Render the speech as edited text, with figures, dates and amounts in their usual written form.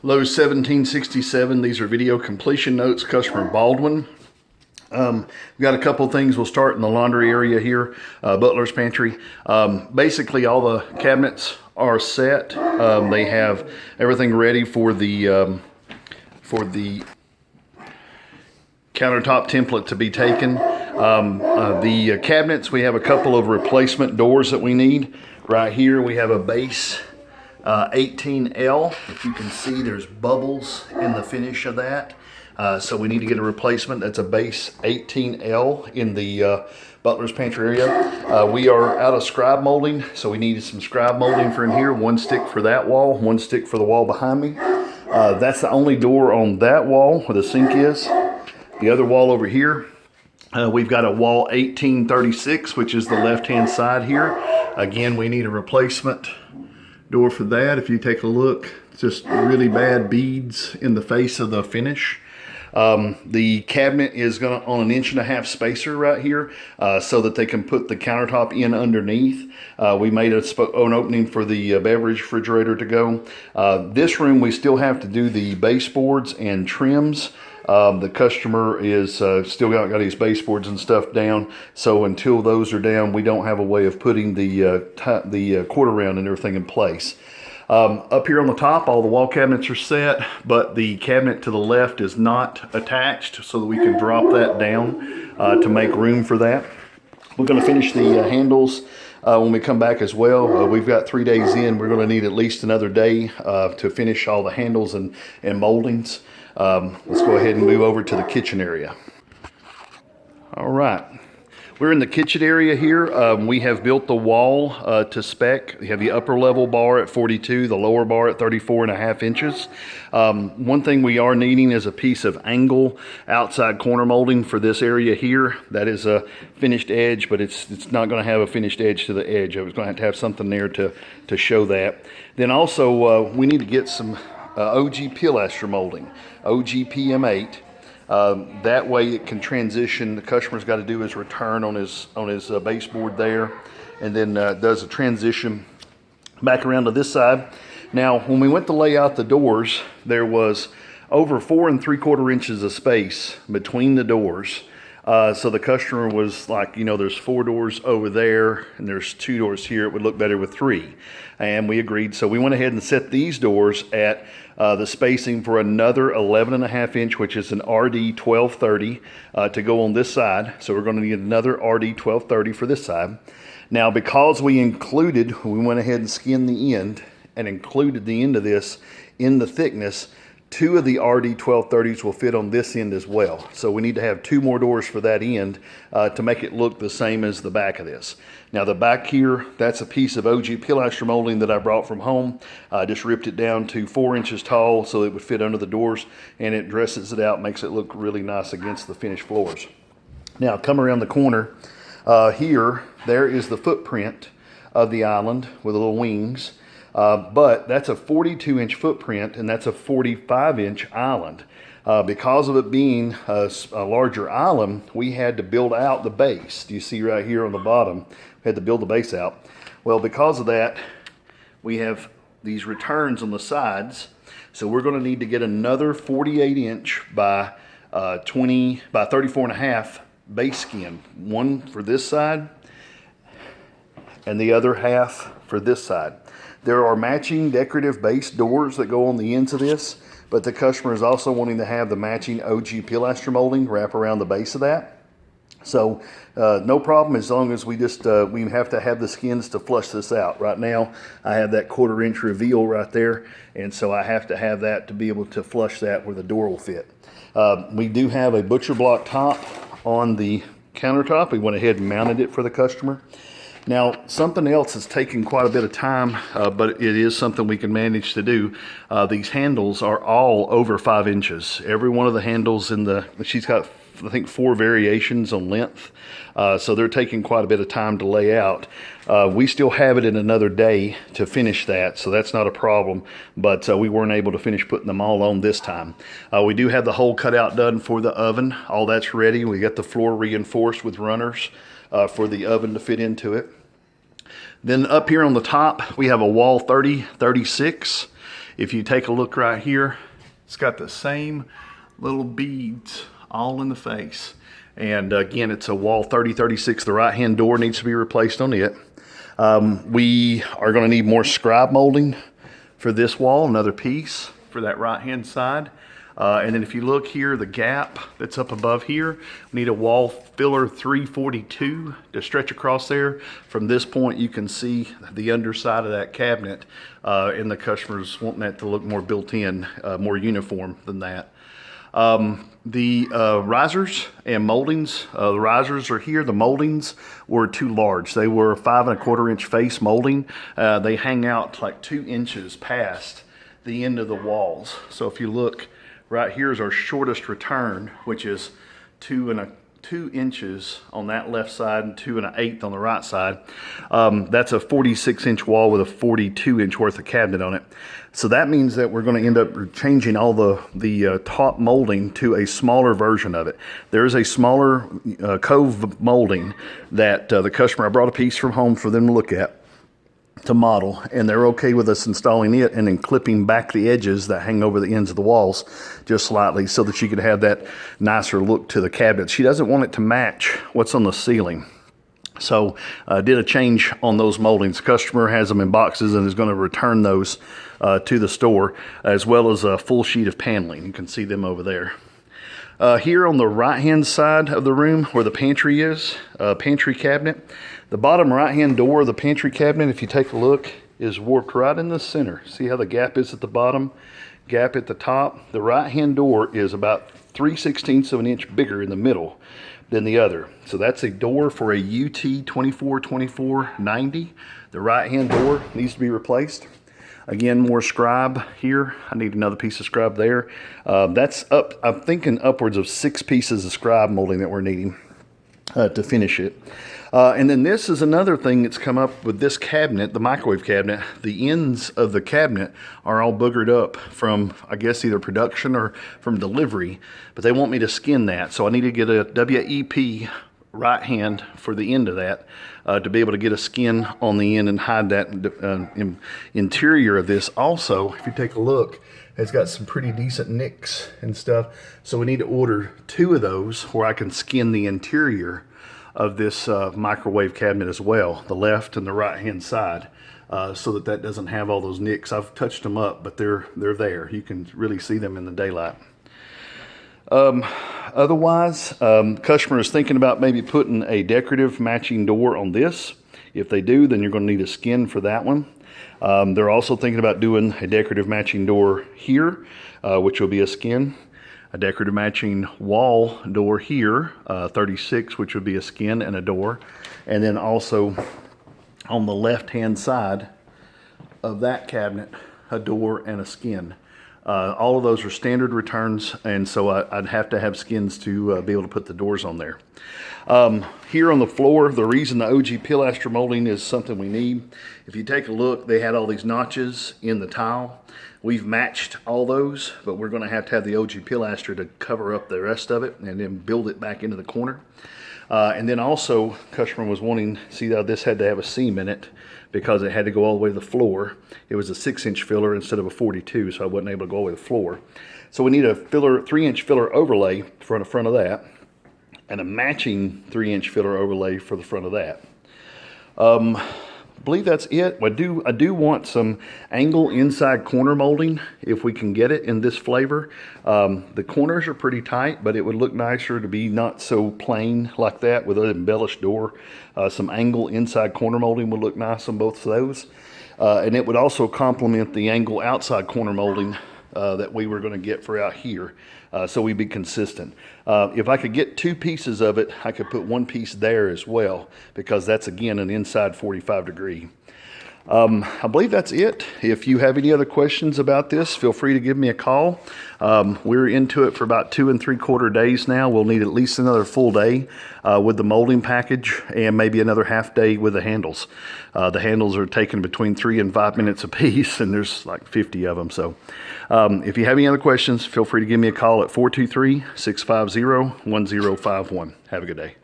Lowe's 1767. These are video completion notes, customer Baldwin. We've got a couple things. We'll start in the laundry area here, butler's pantry. Basically, all the cabinets are set. They have everything ready for the countertop template to be taken. The cabinets, we have a couple of replacement doors that we need. Right here, we have a base 18L. If you can see, there's bubbles in the finish of that. So we need to get a replacement. That's a base 18L in the butler's pantry area. We are out of scribe molding, so we needed some scribe molding for in here. One stick for that wall, one stick for the wall behind me. That's the only door on that wall where the sink is. The other wall over here, we've got a wall 1836, which is the left-hand side here. Again, we need a replacement door for that. If you take a look, it's just really bad beads in the face of the finish. The cabinet is on an 1.5 inch spacer right here, so that they can put the countertop in underneath. We made an opening for the beverage refrigerator to go. This room, we still have to do the baseboards and trims. The customer is still got his baseboards and stuff down, so until those are down, we don't have a way of putting the quarter round and everything in place. Up here on the top, all the wall cabinets are set, but the cabinet to the left is not attached, so that we can drop that down to make room for that. We're going to finish the handles when we come back as well. We've got 3 days in. We're going to need at least another day to finish all the handles and moldings. Let's go ahead and move over to the kitchen area. All right. We're in the kitchen area here. We have built the wall to spec. We have the upper level bar at 42, the lower bar at 34.5 inches. One thing we are needing is a piece of angle outside corner molding for this area here. That is a finished edge, but it's not going to have a finished edge to the edge. I was going to have something there to show that. Then also we need to get some OG pilaster molding, OG PM8. That way it can transition. The customer's got to do his return on his baseboard there, and then does a transition back around to this side. Now, when we went to lay out the doors, there was over 4 3/4 inches of space between the doors. So the customer was like, there's 4 doors over there and there's 2 doors here. It would look better with 3. And we agreed. So we went ahead and set these doors at the spacing for another 11.5 inch, which is an RD 1230 to go on this side. So we're going to need another RD 1230 for this side. Now, because we went ahead and skinned the end and included the end of this in the thickness, 2 of the RD 1230s will fit on this end as well. So we need to have 2 more doors for that end to make it look the same as the back of this. Now the back here, that's a piece of OG pilaster molding that I brought from home. I just ripped it down to 4 inches tall so it would fit under the doors, and it dresses it out, makes it look really nice against the finished floors. Now come around the corner here, there is the footprint of the island with the little wings. But that's a 42-inch footprint, and that's a 45-inch island. Because of it being a larger island, we had to build out the base. Do you see right here on the bottom? We had to build the base out. Well, because of that, we have these returns on the sides. So we're going to need to get another 48-inch by 34.5 base skin. One for this side, and the other half for this side. There are matching decorative base doors that go on the ends of this, but the customer is also wanting to have the matching OG pilaster molding wrap around the base of that. So no problem, as long as we have to have the skins to flush this out. Right now, I have that 1/4 inch reveal right there, and so I have to have that to be able to flush that where the door will fit. We do have a butcher block top on the countertop. We went ahead and mounted it for the customer. Now, something else is taking quite a bit of time, but it is something we can manage to do. These handles are all over 5 inches. Every one of the handles she's got, I think, 4 variations on length. So they're taking quite a bit of time to lay out. We still have it in another day to finish that, so that's not a problem, but we weren't able to finish putting them all on this time. We do have the hole cut out done for the oven. All that's ready. We got the floor reinforced with runners for the oven to fit into it. Then up here on the top, we have a wall 30-36. If you take a look right here, it's got the same little beads all in the face. And again, it's a wall 3036. The right-hand door needs to be replaced on it. We are going to need more scribe molding for this wall, another piece for that right-hand side. And then if you look here, the gap that's up above here, we need a wall filler 342 to stretch across there. From this point, you can see the underside of that cabinet, and the customer's wanting that to look more built in, more uniform than that. The risers and moldings, the risers are here. The moldings were too large. They were 5 1/4 inch face molding. They hang out like 2 inches past the end of the walls. So if you look, right here is our shortest return, which is 2 inches on that left side and 2 1/8 on the right side. That's a 46 inch wall with a 42 inch worth of cabinet on it. So that means that we're going to end up changing all the top molding to a smaller version of it. There is a smaller cove molding that the customer, I brought a piece from home for them to look at, to model, and they're okay with us installing it and then clipping back the edges that hang over the ends of the walls just slightly so that she could have that nicer look to the cabinet. She doesn't want it to match what's on the ceiling. So did a change on those moldings. Customer has them in boxes and is going to return those to the store, as well as a full sheet of paneling. You can see them over there. Here on the right-hand side of the room where the pantry is, pantry cabinet, the bottom right-hand door of the pantry cabinet, if you take a look, is warped right in the center. See how the gap is at the bottom, gap at the top? The right-hand door is about 3/16 of an inch bigger in the middle than the other. So that's a door for a UT 242490. The right-hand door needs to be replaced. Again, more scribe here. I need another piece of scribe there. That's up, I'm thinking upwards of 6 pieces of scribe molding that we're needing to finish it. And then this is another thing that's come up with this cabinet, the microwave cabinet. The ends of the cabinet are all boogered up from, I guess, either production or from delivery, but they want me to skin that. So I need to get a WEP right hand for the end of that to be able to get a skin on the end and hide that interior of this. Also, if you take a look, it's got some pretty decent nicks and stuff. So we need to order 2 of those where I can skin the interior of this microwave cabinet as well, the left and the right hand side, so that doesn't have all those nicks. I've touched them up, but they're there. You can really see them in the daylight. Otherwise, customer is thinking about maybe putting a decorative matching door on this. If they do, then you're going to need a skin for that one. They're also thinking about doing a decorative matching door here, which will be a skin. A decorative matching wall door here, 36, which would be a skin and a door. And then also on the left-hand side of that cabinet, a door and a skin. All of those are standard returns, and so I'd have to have skins to be able to put the doors on there. Here on the floor, the reason the OG pilaster molding is something we need, if you take a look, they had all these notches in the tile. We've matched all those, but we're going to have the OG pilaster to cover up the rest of it and then build it back into the corner. And then also, customer was wanting, see how this had to have a seam in it because it had to go all the way to the floor. It was a 6-inch filler instead of a 42, so I wasn't able to go all the way to the floor. So we need a filler, 3-inch filler overlay for the front of that, and a matching 3-inch filler overlay for the front of that. I believe that's it. I do want some angle inside corner molding if we can get it in this flavor. The corners are pretty tight, but it would look nicer to be not so plain like that with an embellished door. Some angle inside corner molding would look nice on both of those. And it would also complement the angle outside corner molding that we were going to get for out here. So we'd be consistent. If I could get 2 pieces of it, I could put 1 piece there as well, because that's again an inside 45 degree. I believe that's it. If you have any other questions about this, feel free to give me a call. We're into it for about 2 3/4 days now. We'll need at least another full day with the molding package and maybe another half day with the handles. The handles are taking between 3 and 5 minutes a piece, and there's like 50 of them. So if you have any other questions, feel free to give me a call at 423-650-1051. Have a good day.